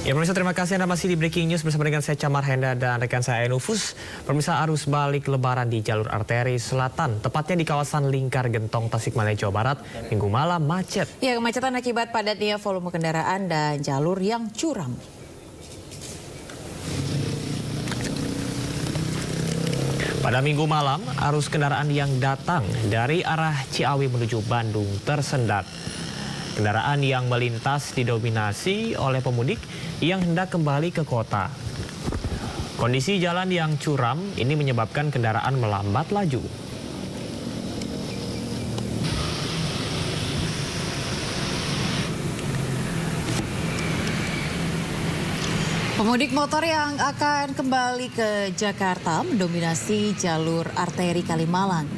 Ya pemirsa, terima kasih Anda masih di Breaking News bersama dengan saya Camar Henda dan rekan saya Enufus. Pemirsa, arus balik lebaran di jalur arteri selatan, tepatnya di kawasan Lingkar Gentong, Tasikmalaya, Jawa Barat, Minggu malam macet. Ya, kemacetan akibat padatnya volume kendaraan dan jalur yang curam. Pada Minggu malam, arus kendaraan yang datang dari arah Ciawi menuju Bandung tersendat. Kendaraan yang melintas didominasi oleh pemudik yang hendak kembali ke kota. Kondisi jalan yang curam ini menyebabkan kendaraan melambat laju. Pemudik motor yang akan kembali ke Jakarta mendominasi jalur arteri Kalimalang.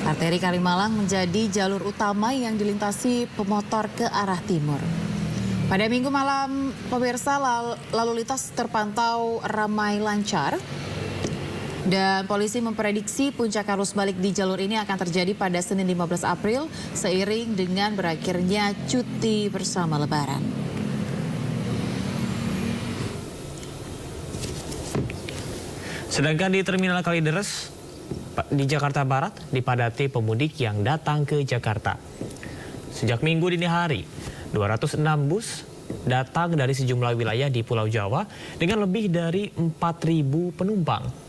Arteri Kalimalang menjadi jalur utama yang dilintasi pemotor ke arah timur. Pada Minggu malam, pemirsa, lalu lintas terpantau ramai lancar. Dan polisi memprediksi puncak arus balik di jalur ini akan terjadi pada Senin 15 April seiring dengan berakhirnya cuti bersama Lebaran. Sedangkan di Terminal Kalideres di Jakarta Barat dipadati pemudik yang datang ke Jakarta. Sejak Minggu dini hari, 206 bus datang dari sejumlah wilayah di Pulau Jawa dengan lebih dari 4.000 penumpang.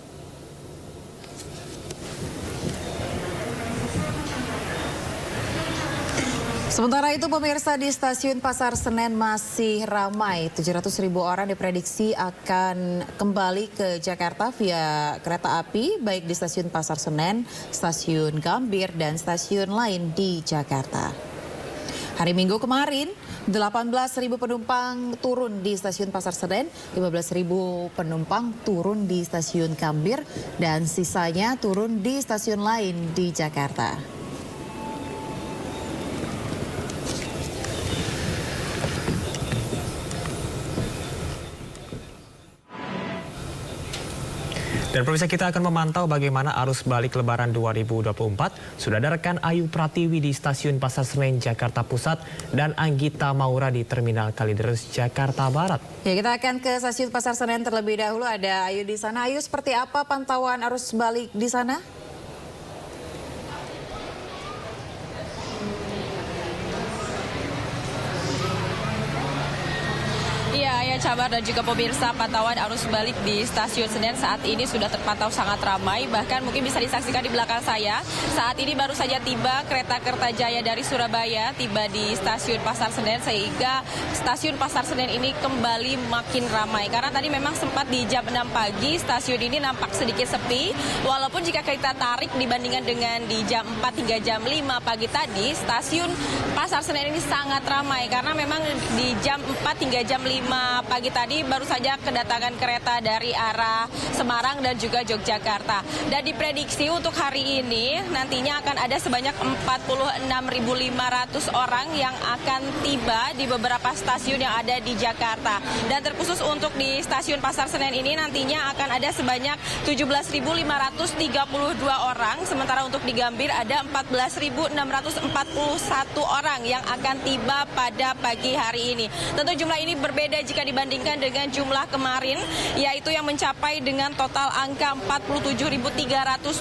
Sementara itu pemirsa, di stasiun Pasar Senen masih ramai. 700.000 orang diprediksi akan kembali ke Jakarta via kereta api baik di stasiun Pasar Senen, stasiun Gambir dan stasiun lain di Jakarta. Hari Minggu kemarin 18.000 penumpang turun di stasiun Pasar Senen, 15.000 penumpang turun di stasiun Gambir dan sisanya turun di stasiun lain di Jakarta. Dan pemirsa, kita akan memantau bagaimana arus balik Lebaran 2024. Sudah ada rekan Ayu Pratiwi di Stasiun Pasar Senen, Jakarta Pusat, dan Anggita Maura di Terminal Kalideres, Jakarta Barat. Ya, kita akan ke Stasiun Pasar Senen terlebih dahulu. Ada Ayu di sana. Ayu, seperti apa pantauan arus balik di sana? Iya, ya Cabar dan juga pemirsa, pantauan arus balik di Stasiun Senen saat ini sudah terpantau sangat ramai. Bahkan mungkin bisa disaksikan di belakang saya. Saat ini baru saja tiba kereta Kertajaya dari Surabaya, tiba di Stasiun Pasar Senen, sehingga Stasiun Pasar Senen ini kembali makin ramai. Karena tadi memang sempat di jam 6 pagi stasiun ini nampak sedikit sepi. Walaupun jika kita tarik dibandingkan dengan di jam 4 hingga jam 5 pagi tadi, Stasiun Pasar Senen ini sangat ramai. Karena memang di jam 4 hingga jam 5 pagi tadi baru saja kedatangan kereta dari arah Semarang dan juga Yogyakarta. Dan diprediksi untuk hari ini nantinya akan ada sebanyak 46.500 orang yang akan tiba di beberapa stasiun yang ada di Jakarta. Dan terkhusus untuk di Stasiun Pasar Senen ini nantinya akan ada sebanyak 17.532 orang. Sementara untuk di Gambir ada 14.641 orang yang akan tiba pada pagi hari ini. Tentu jumlah ini berbeda jika dibandingkan dengan jumlah kemarin, yaitu yang mencapai dengan total angka 47.317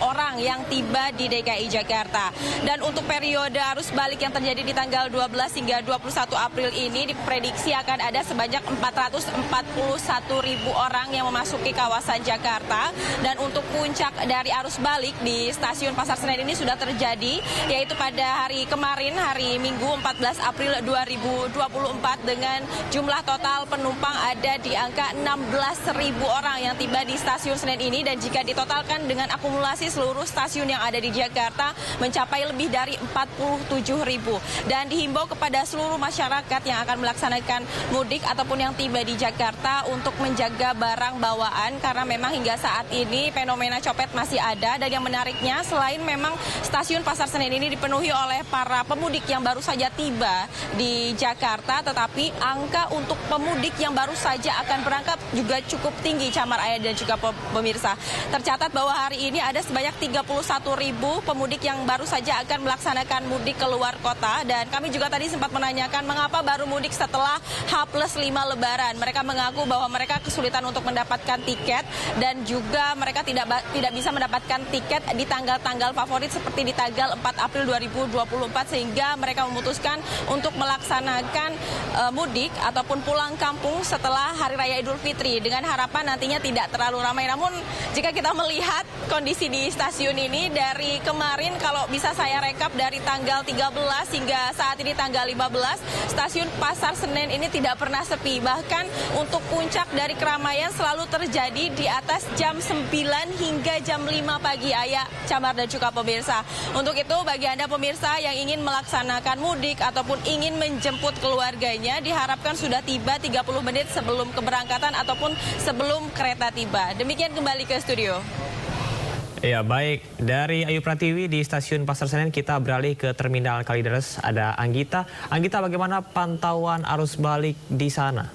orang yang tiba di DKI Jakarta. Dan untuk periode arus balik yang terjadi di tanggal 12 hingga 21 April ini diprediksi akan ada sebanyak 441.000 orang yang memasuki kawasan Jakarta. Dan untuk puncak dari arus balik di Stasiun Pasar Senen ini sudah terjadi, yaitu pada hari kemarin, hari Minggu 14 April 2024 dengan jumlah total penumpang ada di angka 16.000 orang yang tiba di Stasiun Senen ini. Dan jika ditotalkan dengan akumulasi seluruh stasiun yang ada di Jakarta mencapai lebih dari 47.000. Dan dihimbau kepada seluruh masyarakat yang akan melaksanakan mudik ataupun yang tiba di Jakarta untuk menjaga barang bawaan, karena memang hingga saat ini fenomena copet masih ada. Dan yang menariknya, selain memang Stasiun Pasar Senen ini dipenuhi oleh para pemudik yang baru saja tiba di Jakarta, tetapi angka angka untuk pemudik yang baru saja akan berangkat juga cukup tinggi, Camar, Ayah, dan juga pemirsa. Tercatat bahwa hari ini ada sebanyak 31.000 pemudik yang baru saja akan melaksanakan mudik keluar kota. Dan kami juga tadi sempat menanyakan mengapa baru mudik setelah H+5 Lebaran. Mereka mengaku bahwa mereka kesulitan untuk mendapatkan tiket dan juga mereka tidak bisa mendapatkan tiket di tanggal-tanggal favorit seperti di tanggal 4 April 2024 sehingga mereka memutuskan untuk melaksanakan mudik ataupun pulang kampung setelah Hari Raya Idul Fitri dengan harapan nantinya tidak terlalu ramai. Namun jika kita melihat kondisi di stasiun ini dari kemarin, kalau bisa saya rekap dari tanggal 13 hingga saat ini tanggal 15, stasiun Pasar Senen ini tidak pernah sepi. Bahkan untuk puncak dari keramaian selalu terjadi di atas jam 9 hingga jam 5 pagi, Ayah, Camar, dan juga pemirsa. Untuk itu bagi Anda pemirsa yang ingin melaksanakan mudik ataupun ingin menjemput keluarganya diharapkan sudah tiba 30 menit sebelum keberangkatan ataupun sebelum kereta tiba. Demikian kembali ke studio. Ya, baik. Dari Ayu Pratiwi di Stasiun Pasar Senen kita beralih ke Terminal Kalideres. Ada Anggita. Anggita, bagaimana pantauan arus balik di sana?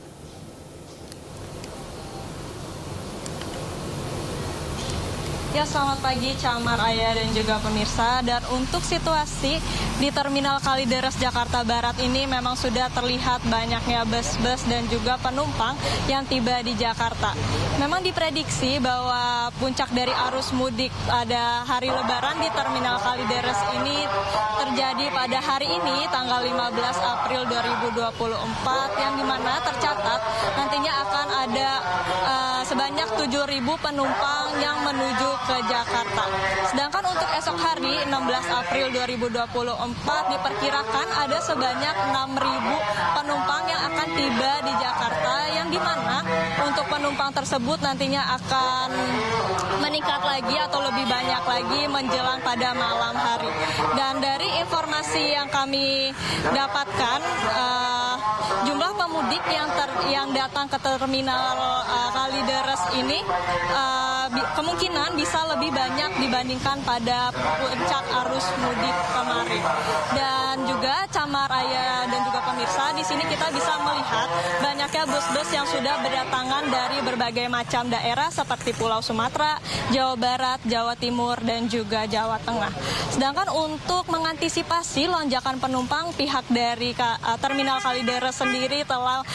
Ya, selamat pagi Camar, Ayah, dan juga pemirsa. Dan untuk situasi di Terminal Kalideres Jakarta Barat ini memang sudah terlihat banyaknya bus-bus dan juga penumpang yang tiba di Jakarta. Memang diprediksi bahwa puncak dari arus mudik pada hari Lebaran di Terminal Kalideres ini terjadi pada hari ini tanggal 15 April 2024 yang dimana tercatat nantinya akan ada sebanyak 7.000 penumpang yang menuju ke Jakarta. Sedangkan untuk esok hari 16 April 2024 diperkirakan ada sebanyak 6.000 penumpang yang akan tiba di Jakarta, yang dimana untuk penumpang tersebut nantinya akan meningkat lagi atau lebih banyak lagi menjelang pada malam hari. Dan dari informasi yang kami dapatkan, jumlah pemudik yang datang ke Terminal Kalideres ini kemungkinan bisa lebih banyak dibandingkan pada puncak arus mudik kemarin. Dan juga Camar, Ayah, dan juga pemirsa, di sini kita bisa melihat banyaknya bus-bus yang sudah berdatangan dari berbagai macam daerah seperti Pulau Sumatera, Jawa Barat, Jawa Timur, dan juga Jawa Tengah. Sedangkan untuk mengantisipasi lonjakan penumpang, pihak dari Terminal Kalideres sendiri telah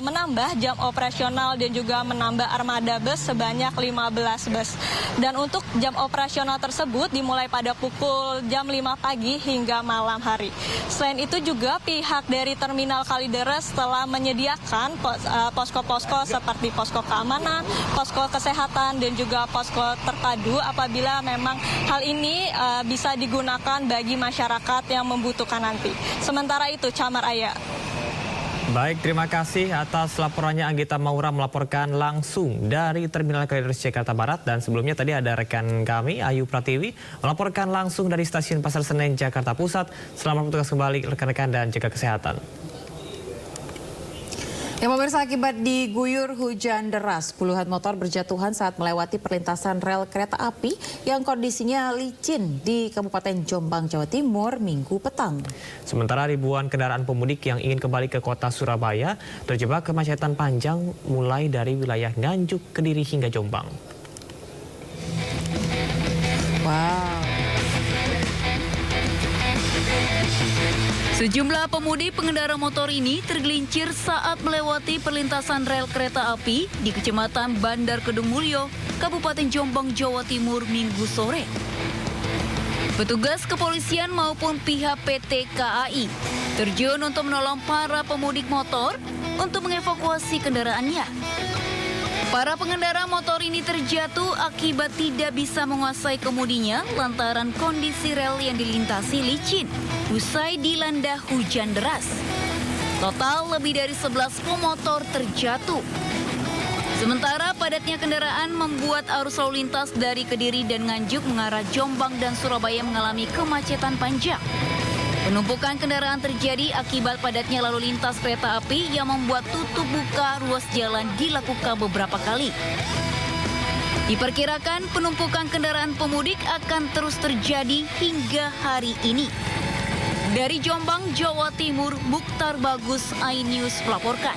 menambah jam operasional dan juga menambah armada bus sebanyak 15 bus. Dan untuk jam operasional tersebut dimulai pada pukul jam 5 pagi hingga malam hari. Selain itu juga pihak dari Terminal Kalideres telah menyediakan posko-posko seperti posko keamanan, posko kesehatan, dan juga posko terpadu apabila memang hal ini bisa digunakan bagi masyarakat yang membutuhkan nanti. Sementara itu, Camar, Ayah. Baik, terima kasih atas laporannya Anggita Maura melaporkan langsung dari Terminal Kalideres Jakarta Barat. Dan sebelumnya tadi ada rekan kami Ayu Pratiwi melaporkan langsung dari Stasiun Pasar Senen Jakarta Pusat. Selamat bertugas kembali rekan-rekan dan jaga kesehatan. Ya, pemirsa, akibat diguyur hujan deras, puluhan motor berjatuhan saat melewati perlintasan rel kereta api yang kondisinya licin di Kabupaten Jombang, Jawa Timur, Minggu petang. Sementara ribuan kendaraan pemudik yang ingin kembali ke kota Surabaya terjebak kemacetan panjang mulai dari wilayah Nganjuk, Kediri hingga Jombang. Wow. Sejumlah pemudik pengendara motor ini tergelincir saat melewati perlintasan rel kereta api di Kecamatan Bandar Kedung Mulyo, Kabupaten Jombang, Jawa Timur, Minggu sore. Petugas kepolisian maupun pihak PT KAI terjun untuk menolong para pemudik motor untuk mengevakuasi kendaraannya. Para pengendara motor ini terjatuh akibat tidak bisa menguasai kemudinya lantaran kondisi rel yang dilintasi licin usai dilanda hujan deras. Total lebih dari 11 pemotor terjatuh. Sementara padatnya kendaraan membuat arus lalu lintas dari Kediri dan Nganjuk mengarah Jombang dan Surabaya mengalami kemacetan panjang. Penumpukan kendaraan terjadi akibat padatnya lalu lintas kereta api yang membuat tutup buka ruas jalan dilakukan beberapa kali. Diperkirakan penumpukan kendaraan pemudik akan terus terjadi hingga hari ini. Dari Jombang, Jawa Timur, Mukhtar Bagus, iNews melaporkan.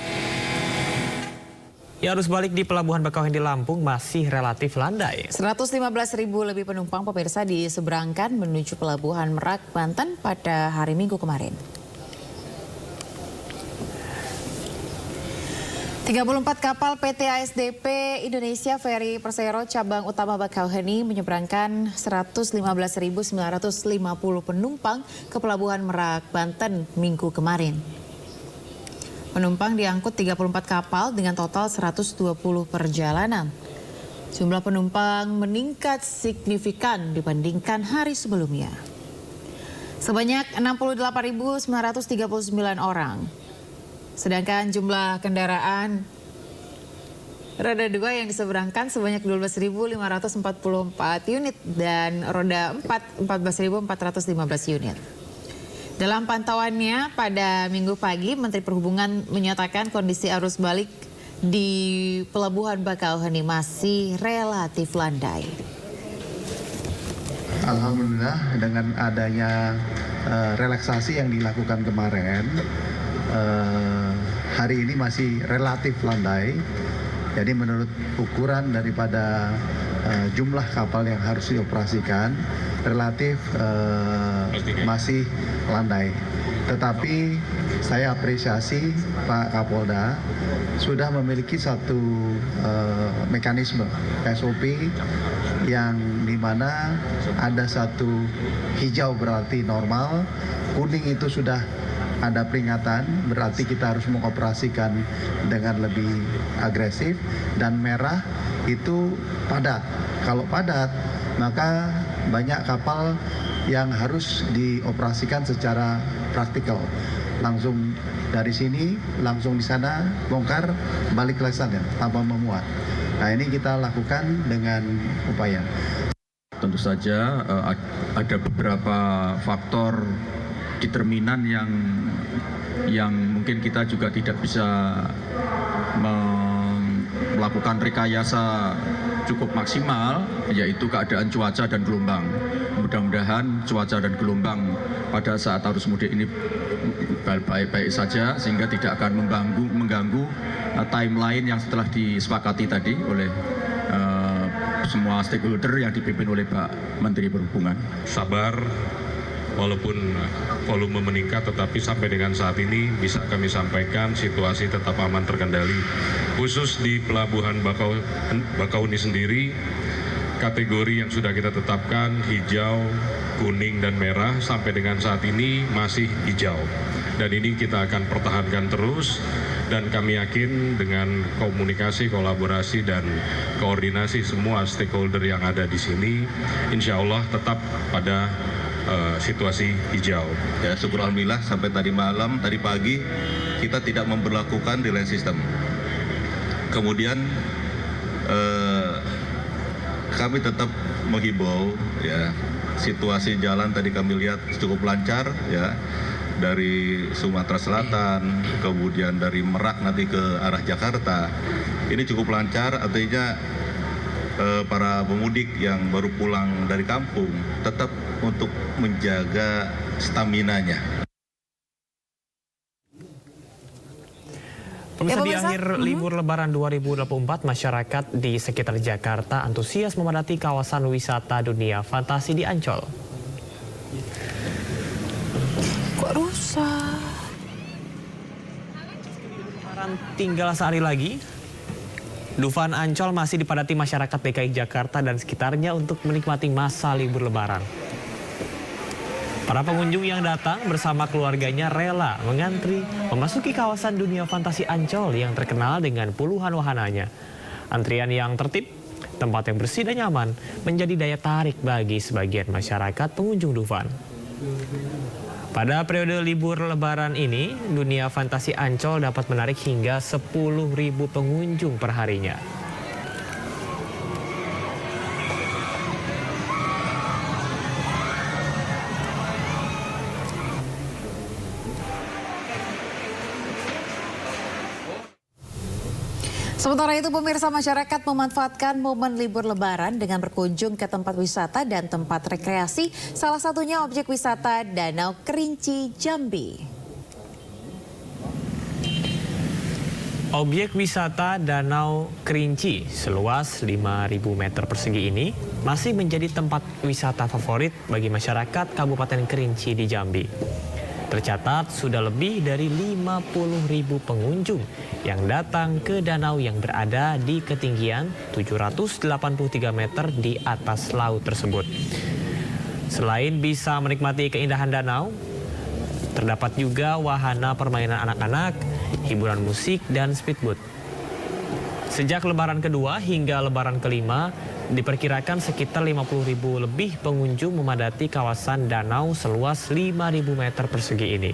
Ya, arus balik di Pelabuhan Bakauheni Lampung masih relatif landai. 115.000 lebih penumpang pemirsa diseberangkan menuju Pelabuhan Merak, Banten pada hari Minggu kemarin. 34 kapal PT ASDP Indonesia Ferry Persero cabang utama Bakauheni menyeberangkan 115.950 penumpang ke Pelabuhan Merak, Banten Minggu kemarin. Penumpang diangkut 34 kapal dengan total 120 perjalanan. Jumlah penumpang meningkat signifikan dibandingkan hari sebelumnya. Sebanyak 68.939 orang. Sedangkan jumlah kendaraan roda 2 yang diseberangkan sebanyak 12.544 unit dan roda 4 14.415 unit. Dalam pantauannya pada Minggu pagi, Menteri Perhubungan menyatakan kondisi arus balik di Pelabuhan Bakauheni masih relatif landai. Alhamdulillah dengan adanya relaksasi yang dilakukan kemarin, hari ini masih relatif landai. Jadi menurut ukuran daripada jumlah kapal yang harus dioperasikan relatif masih landai. Tetapi saya apresiasi Pak Kapolda sudah memiliki satu mekanisme SOP yang dimana ada satu hijau berarti normal, kuning itu sudah ada peringatan, berarti kita harus mengoperasikan dengan lebih agresif, dan merah itu padat. Kalau padat, maka banyak kapal yang harus dioperasikan secara praktikal. Langsung dari sini, langsung di sana, bongkar, balik ke sana tanpa memuat. Nah, ini kita lakukan dengan upaya. Tentu saja ada beberapa faktor determinan yang mungkin kita juga tidak bisa melakukan rekayasa cukup maksimal, yaitu keadaan cuaca dan gelombang. Mudah-mudahan cuaca dan gelombang pada saat arus mudik ini baik-baik saja sehingga tidak akan mengganggu timeline yang setelah disepakati tadi oleh semua stakeholder yang dipimpin oleh Pak Menteri Perhubungan. Sabar, walaupun volume meningkat, tetapi sampai dengan saat ini bisa kami sampaikan situasi tetap aman terkendali. Khusus di Pelabuhan Bakauheni sendiri, kategori yang sudah kita tetapkan hijau, kuning, dan merah sampai dengan saat ini masih hijau. Dan ini kita akan pertahankan terus, dan kami yakin dengan komunikasi, kolaborasi, dan koordinasi semua stakeholder yang ada di sini, insya Allah tetap pada situasi hijau. Ya, syukur alhamdulillah sampai tadi malam, tadi pagi kita tidak memberlakukan delay system. Kemudian kami tetap menghimbau, ya, situasi jalan tadi kami lihat cukup lancar, ya, dari Sumatera Selatan, kemudian dari Merak nanti ke arah Jakarta. Ini cukup lancar, artinya para pemudik yang baru pulang dari kampung tetap untuk menjaga staminanya. Pemirsa, di akhir libur Lebaran 2024, masyarakat di sekitar Jakarta antusias memadati kawasan wisata dunia fantasi di Ancol. Kok rusak? Lebaran tinggal sehari lagi. Dufan Ancol masih dipadati masyarakat DKI Jakarta dan sekitarnya untuk menikmati masa libur Lebaran. Para pengunjung yang datang bersama keluarganya rela mengantri memasuki kawasan dunia fantasi Ancol yang terkenal dengan puluhan wahananya. Antrian yang tertib, tempat yang bersih dan nyaman menjadi daya tarik bagi sebagian masyarakat pengunjung Dufan. Pada periode libur Lebaran ini, dunia fantasi Ancol dapat menarik hingga 10.000 pengunjung per harinya. Sementara itu pemirsa, masyarakat memanfaatkan momen libur lebaran dengan berkunjung ke tempat wisata dan tempat rekreasi, salah satunya objek wisata Danau Kerinci Jambi. Objek wisata Danau Kerinci seluas 5.000 meter persegi ini masih menjadi tempat wisata favorit bagi masyarakat Kabupaten Kerinci di Jambi. Tercatat sudah lebih dari 50.000 pengunjung yang datang ke danau yang berada di ketinggian 783 meter di atas laut tersebut. Selain bisa menikmati keindahan danau, terdapat juga wahana permainan anak-anak, hiburan musik, dan speedboat. Sejak lebaran kedua hingga lebaran kelima, diperkirakan sekitar 50.000 lebih pengunjung memadati kawasan danau seluas 5.000 meter persegi ini.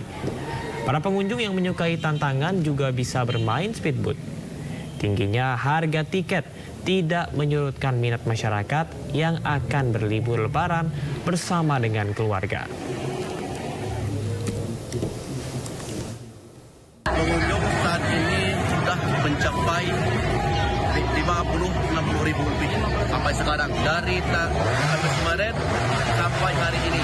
Para pengunjung yang menyukai tantangan juga bisa bermain speedboat. Tingginya harga tiket tidak menyurutkan minat masyarakat yang akan berlibur lebaran bersama dengan keluarga. Pengunjung saat ini sudah mencapai 50-60 ribu lebih sampai sekarang, dari kemarin sampai hari ini.